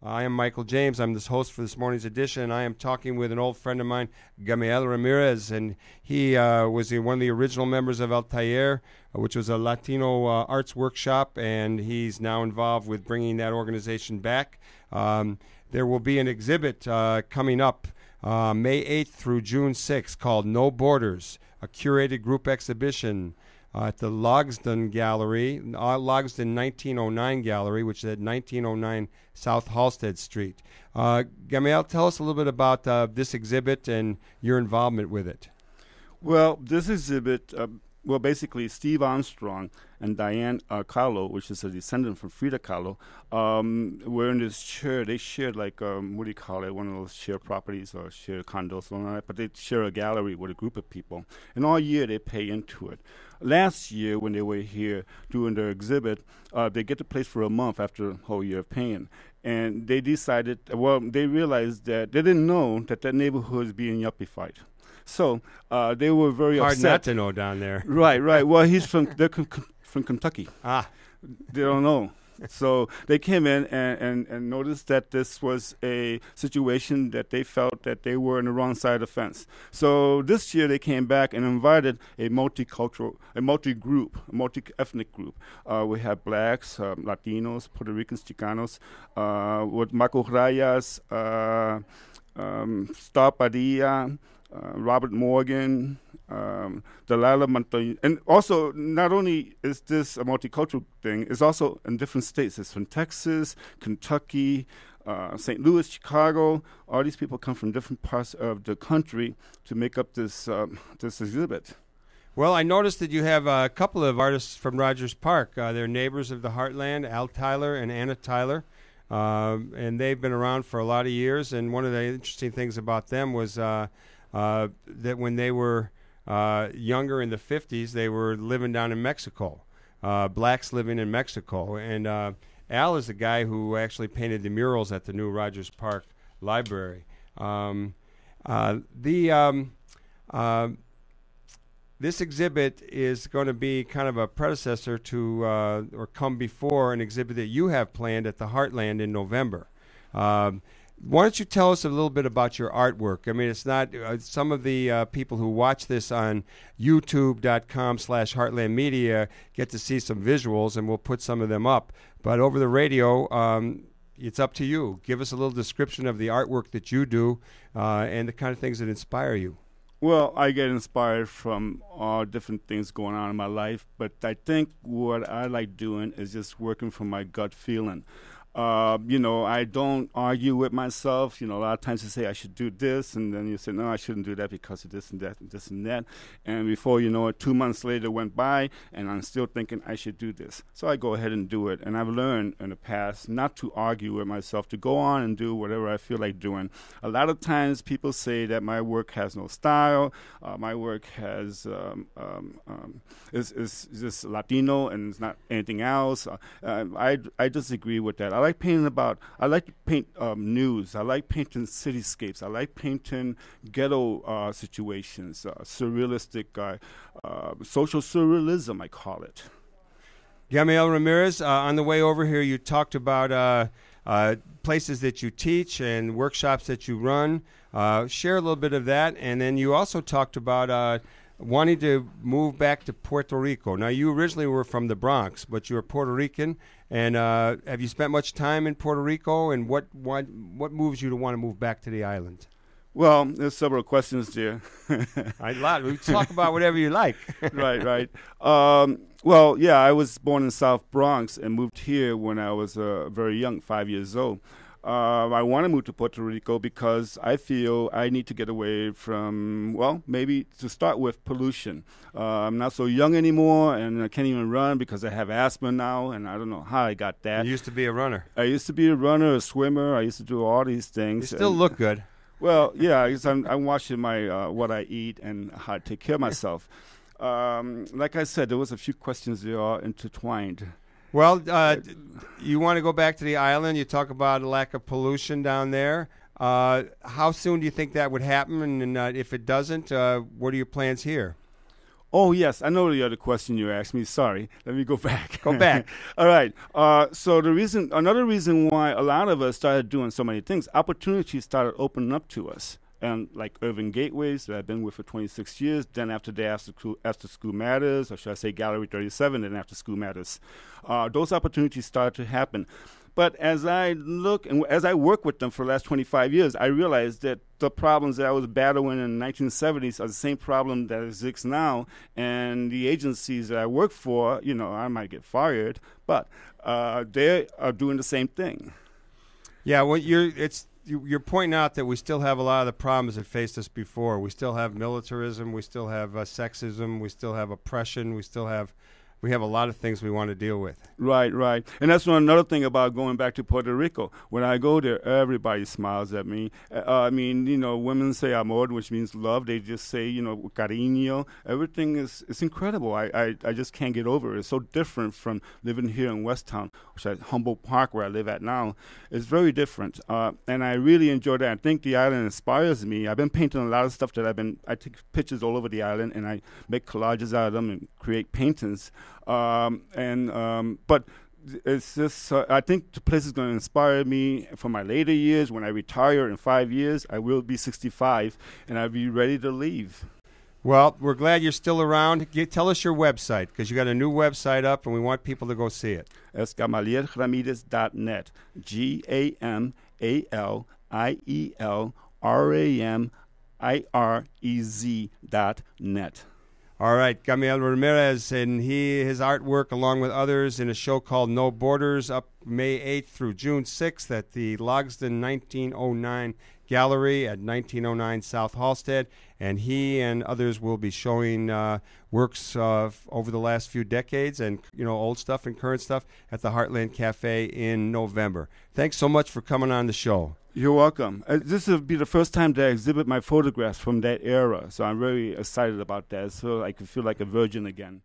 I am Michael James. I'm the host for this morning's edition, and I am talking with an old friend of mine, Gamamiel Ramirez, and he was one of the original members of El Taller, which was a Latino arts workshop, and he's now involved with bringing that organization back. There will be an exhibit coming up May 8th through June 6th called No Borders, a curated group exhibition at the Logsdon Gallery, Logsdon 1909 Gallery, which is at 1909 South Halsted Street. Gamamiel, tell us a little bit about this exhibit and your involvement with it. Well, this exhibit, basically Steve Armstrong and Diane Kahlo, which is a descendant from Frida Kahlo, were in this chair. They shared like, what do you call it, one of those shared properties or shared condos, but they share a gallery with a group of people. And all year they pay into it. Last year, when they were here doing their exhibit, they get the place for a month after a whole year of paying. And they decided, they realized that they didn't know that neighborhood is being yuppified. So they were very upset. Hard not to know down there. Right. Well, they're from Kentucky. They don't know. So they came in and noticed that this was a situation that they felt that they were on the wrong side of the fence. So this year they came back and invited a multicultural, a multi-group, a multi-ethnic group. We have blacks, Latinos, Puerto Ricans, Chicanos, with Marco Rayas, Star Padilla, Robert Morgan, Delilah Montoya. And also, not only is this a multicultural thing, it's also in different states. It's from Texas, Kentucky, St. Louis, Chicago. All these people come from different parts of the country to make up this exhibit. Well, I noticed that you have a couple of artists from Rogers Park. They're neighbors of the Heartland, Al Tyler and Anna Tyler. And they've been around for a lot of years. And one of the interesting things about them was that when they were younger in the 50s, they were living down in Mexico, blacks living in Mexico. And Al is the guy who actually painted the murals at the new Rogers Park Library. This exhibit is going to be kind of a predecessor to or come before an exhibit that you have planned at the Heartland in November. Why don't you tell us a little bit about your artwork? I mean, it's not some of the people who watch this on youtube.com/Heartland Media get to see some visuals, and we'll put some of them up. But over the radio, it's up to you. Give us a little description of the artwork that you do and the kind of things that inspire you. Well, I get inspired from all different things going on in my life, but I think what I like doing is just working from my gut feeling. I don't argue with myself. A lot of times you say I should do this, and then you say, no, I shouldn't do that because of this and that and this and that. And before you know it, 2 months later went by, and I'm still thinking I should do this. So I go ahead and do it. And I've learned in the past not to argue with myself, to go on and do whatever I feel like doing. A lot of times people say that my work has no style. My work is just Latino and it's not anything else. I disagree with that. I like to paint news. I like painting cityscapes. I like painting ghetto situations, surrealistic, social surrealism, I call it. Gamamiel Ramirez, on the way over here, you talked about places that you teach and workshops that you run. Share a little bit of that. And then you also talked about wanting to move back to Puerto Rico. Now, you originally were from the Bronx, but you're Puerto Rican. And have you spent much time in Puerto Rico? And what moves you to want to move back to the island? Well, there's several questions there. A lot. We talk about whatever you like. Right. Well, yeah, I was born in South Bronx and moved here when I was very young, 5 years old. I want to move to Puerto Rico because I feel I need to get away from, well, maybe to start with pollution. I'm not so young anymore, and I can't even run because I have asthma now, and I don't know how I got that. You used to be a runner. I used to be a runner, a swimmer. I used to do all these things. You still look good. Well, yeah, because I'm watching my what I eat and how I take care of myself. Like I said, there was a few questions there all intertwined. Well, you want to go back to the island. You talk about a lack of pollution down there. How soon do you think that would happen? And if it doesn't, what are your plans here? Oh, yes. I know the other question you asked me. Sorry. Let me go back. Go back. All right. So another reason why a lot of us started doing so many things, opportunities started opening up to us. And like Urban Gateways that I've been with for 26 years, then after that, After School Matters, or should I say Gallery 37, then After School Matters. Those opportunities started to happen. But as I look and as I work with them for the last 25 years, I realized that the problems that I was battling in the 1970s are the same problem that exists now. And the agencies that I work for, I might get fired, but they are doing the same thing. Yeah, well, you're pointing out that we still have a lot of the problems that faced us before. We still have militarism. We still have sexism. We still have oppression. We have a lot of things we want to deal with. Right. And that's another thing about going back to Puerto Rico. When I go there, everybody smiles at me. Women say amor, which means love. They just say, cariño. Everything is incredible. I just can't get over it. It's so different from living here in West Town, which is Humboldt Park, where I live at now. It's very different. And I really enjoy that. I think the island inspires me. I've been painting a lot of stuff I take pictures all over the island, and I make collages out of them and create paintings. But it's just, I think the place is going to inspire me for my later years. When I retire in 5 years, I will be 65, and I'll be ready to leave. Well, we're glad you're still around. Tell us your website, because you got a new website up, and we want people to go see it. It's GamamielRamirez.net. GamalielRamirez.net. All right, Gamamiel Ramirez, and his artwork, along with others, in a show called No Borders, up May 8th through June 6th at the Logsdon 1909 Gallery at 1909 South Halstead. And he and others will be showing works over the last few decades and, old stuff and current stuff at the Heartland Cafe in November. Thanks so much for coming on the show. You're welcome. This will be the first time that I exhibit my photographs from that era, so I'm very excited about that. So I can feel like a virgin again.